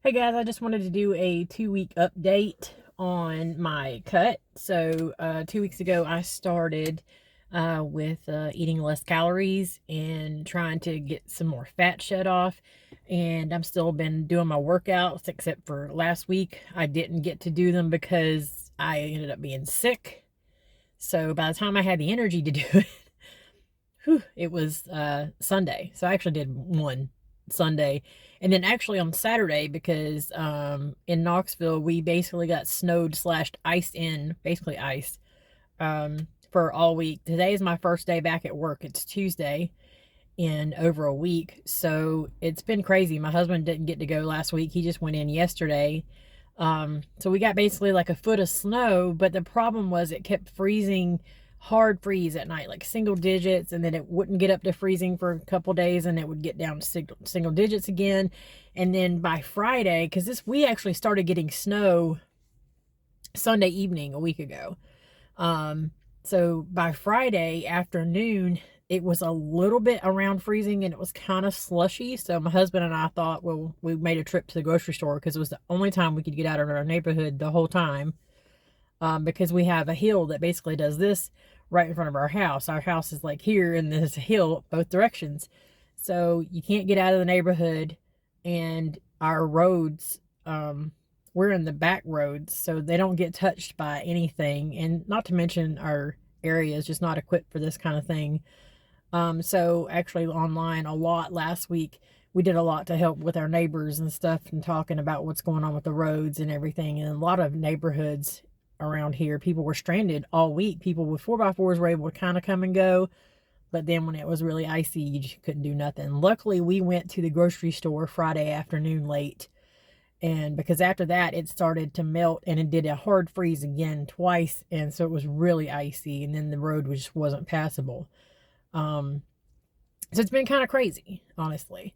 Hey guys, I just wanted to do a 2 week update on my cut. So 2 weeks ago I started with eating less calories and trying to get some more fat shed off. And I'm still been doing my workouts, except for last week I didn't get to do them because I ended up being sick. So by the time I had the energy to do it, it was Sunday. So I actually did one Sunday. And then actually on Saturday, because in Knoxville, we basically got snowed slashed iced in, basically iced, for all week. Today is my first day back at work. It's Tuesday in over a week. So it's been crazy. My husband didn't get to go last week. He just went in yesterday. So we got basically like a foot of snow, but the problem was it kept freezing, hard freeze at night, like single digits, and then it wouldn't get up to freezing for a couple days, and it would get down to single digits again. And then by Friday, because we actually started getting snow Sunday evening a week ago. So by Friday afternoon, it was a little bit around freezing and it was kind of slushy. So my husband and I thought, well, we made a trip to the grocery store because it was the only time we could get out of our neighborhood the whole time. Because we have a hill that basically does this right in front of our house. Our house is like here, and there's a hill both directions. So you can't get out of the neighborhood, and our roads, we're in the back roads, so they don't get touched by anything. And not to mention our area is just not equipped for this kind of thing. So actually online a lot last week, we did a lot to help with our neighbors and stuff and talking about what's going on with the roads and everything. And a lot of neighborhoods around here, people were stranded all week. People with 4x4s were able to kind of come and go. But then when it was really icy, you just couldn't do nothing. Luckily, we went to the grocery store Friday afternoon late. And because after that, it started to melt and it did a hard freeze again twice. And so it was really icy. And then the road just wasn't passable. So it's been kind of crazy, honestly.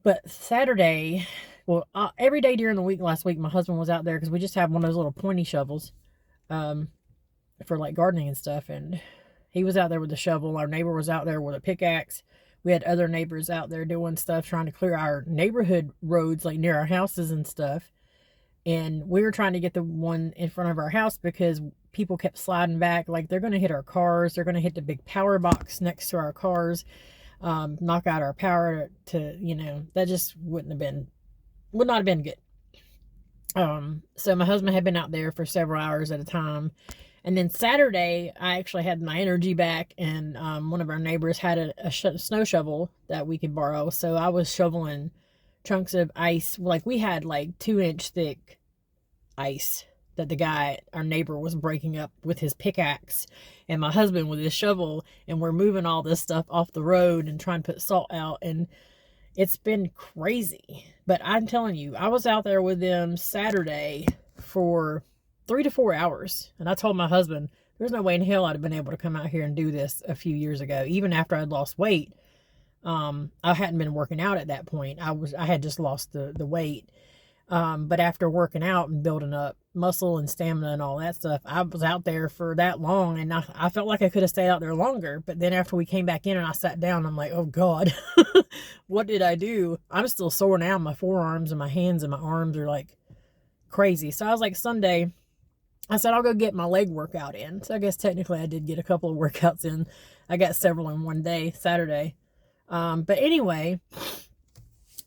But Saturday, well, every day during the week last week, my husband was out there because we just have one of those little pointy shovels for like gardening and stuff. And he was out there with the shovel. Our neighbor was out there with a pickaxe. We had other neighbors out there doing stuff, trying to clear our neighborhood roads, like near our houses and stuff. And we were trying to get the one in front of our house because people kept sliding back. Like they're going to hit our cars. They're going to hit the big power box next to our cars, knock out our power that just would not have been good. So my husband had been out there for several hours at a time. And then Saturday, I actually had my energy back, and one of our neighbors had a snow shovel that we could borrow. So I was shoveling chunks of ice. Like we had like 2-inch thick ice that our neighbor was breaking up with his pickaxe, and my husband with his shovel, and we're moving all this stuff off the road and trying to put salt out. And it's been crazy. But I'm telling you, I was out there with them Saturday for 3 to 4 hours. And I told my husband, there's no way in hell I'd have been able to come out here and do this a few years ago, even after I'd lost weight. I hadn't been working out at that point. I had just lost the weight. But after working out and building up muscle and stamina and all that stuff, I was out there for that long, and I felt like I could have stayed out there longer. But then after we came back in and I sat down, I'm like, oh God, what did I do? I'm still sore now. My forearms and my hands and my arms are like crazy. So I was like, Sunday, I said, I'll go get my leg workout in. So I guess technically I did get a couple of workouts in. I got several in one day, Saturday. But anyway,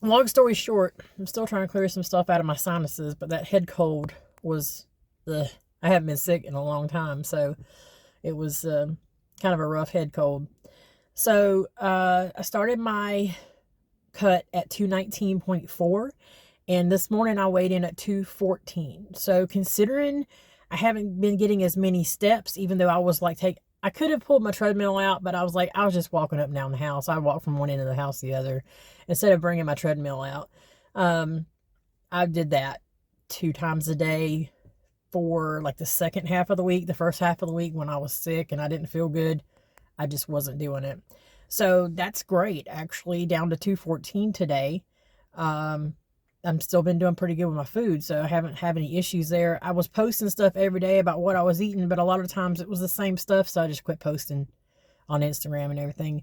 long story short, I'm still trying to clear some stuff out of my sinuses, but that head cold was I haven't been sick in a long time, so it was kind of a rough head cold. So I started my cut at 219.4, and this morning I weighed in at 214. So considering I haven't been getting as many steps, even though I was like I could have pulled my treadmill out, but I was like, I was just walking up and down the house. I walked from one end of the house to the other instead of bringing my treadmill out. I did that 2 times a day for like the second half of the week. The first half of the week when I was sick and I didn't feel good, I just wasn't doing it. So that's great, actually, down to 214 today. I'm still been doing pretty good with my food, so I haven't had any issues there. I was posting stuff every day about what I was eating, but a lot of times it was the same stuff, so I just quit posting on Instagram and everything.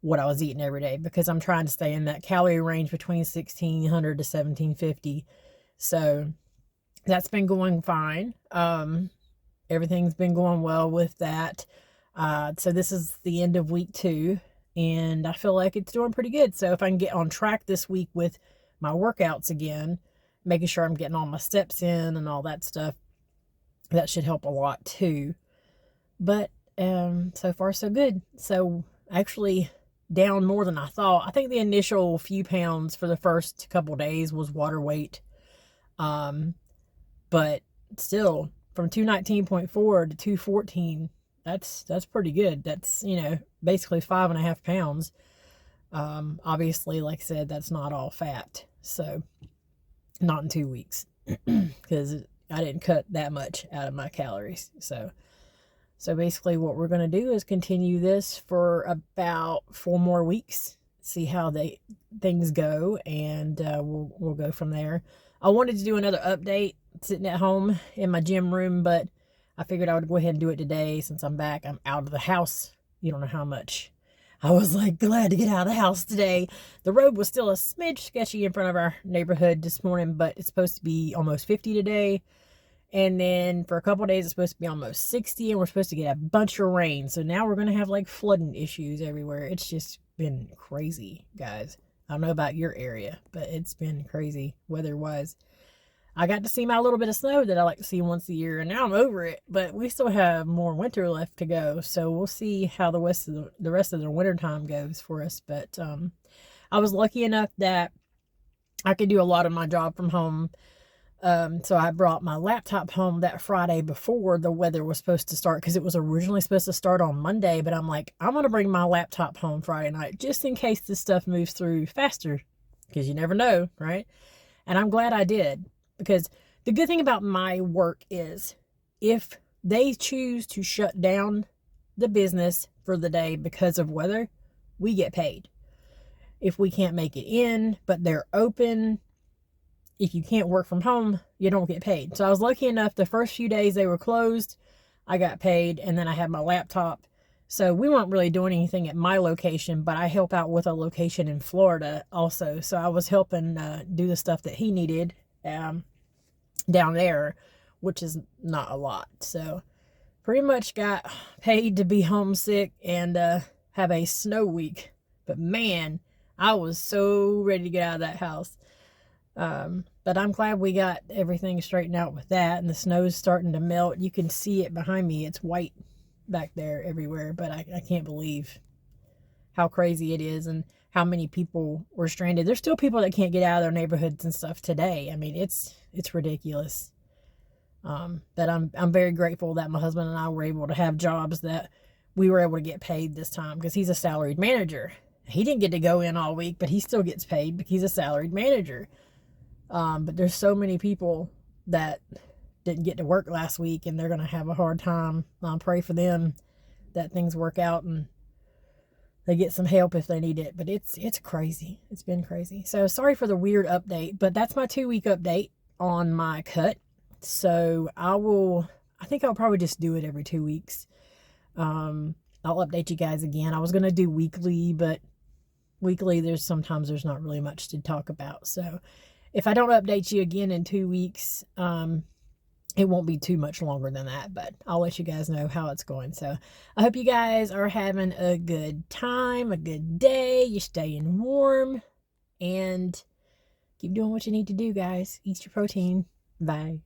what I was eating every day, because I'm trying to stay in that calorie range between 1600 to 1750. So that's been going fine. Everything's been going well with that. So this is the end of week 2, and I feel like it's doing pretty good. So if I can get on track this week with my workouts again, making sure I'm getting all my steps in and all that stuff, that should help a lot too. But so far so good. So actually down more than I thought. I think the initial few pounds for the first couple days was water weight. But still, from 219.4 to 214, that's pretty good. That's, basically 5.5 pounds. Obviously, like I said, that's not all fat. So not in 2 weeks, because I didn't cut that much out of my calories. So basically what we're going to do is continue this for about 4 more weeks, see how things go, and we'll go from there. I wanted to do another update sitting at home in my gym room, but I figured I would go ahead and do it today since I'm back. I'm out of the house. You don't know how much I was like glad to get out of the house today. The road was still a smidge sketchy in front of our neighborhood this morning, but it's supposed to be almost 50 today. And then for a couple of days, it's supposed to be almost 60, and we're supposed to get a bunch of rain. So now we're going to have like flooding issues everywhere. It's just been crazy, guys. I don't know about your area, but it's been crazy weather-wise. I got to see my little bit of snow that I like to see once a year, and now I'm over it. But we still have more winter left to go, so we'll see how the rest of the winter time goes for us. But I was lucky enough that I could do a lot of my job from home. So I brought my laptop home that Friday before the weather was supposed to start, because it was originally supposed to start on Monday, but I'm like, I'm going to bring my laptop home Friday night just in case this stuff moves through faster, because you never know, right? And I'm glad I did, because the good thing about my work is if they choose to shut down the business for the day because of weather, we get paid. If we can't make it in, but they're open, if you can't work from home, you don't get paid. So I was lucky enough, the first few days they were closed, I got paid, and then I had my laptop. So we weren't really doing anything at my location, but I help out with a location in Florida also. So I was helping do the stuff that he needed down there, which is not a lot. So pretty much got paid to be homesick and have a snow week. But man, I was so ready to get out of that house. But I'm glad we got everything straightened out with that, and the snow's starting to melt. You can see it behind me. It's white back there everywhere, but I can't believe how crazy it is and how many people were stranded. There's still people that can't get out of their neighborhoods and stuff today. I mean, it's ridiculous. But I'm very grateful that my husband and I were able to have jobs that we were able to get paid this time, because he's a salaried manager. He didn't get to go in all week, but he still gets paid because he's a salaried manager. But there's so many people that didn't get to work last week, and they're going to have a hard time. I'll pray for them that things work out and they get some help if they need it. But it's crazy. It's been crazy. So sorry for the weird update, but that's my 2-week update on my cut. So I think I'll probably just do it every 2 weeks. I'll update you guys again. I was going to do weekly, but weekly sometimes there's not really much to talk about. So if I don't update you again in 2 weeks, it won't be too much longer than that, but I'll let you guys know how it's going. So I hope you guys are having a good time, a good day. You're staying warm, and keep doing what you need to do, guys. Eat your protein. Bye.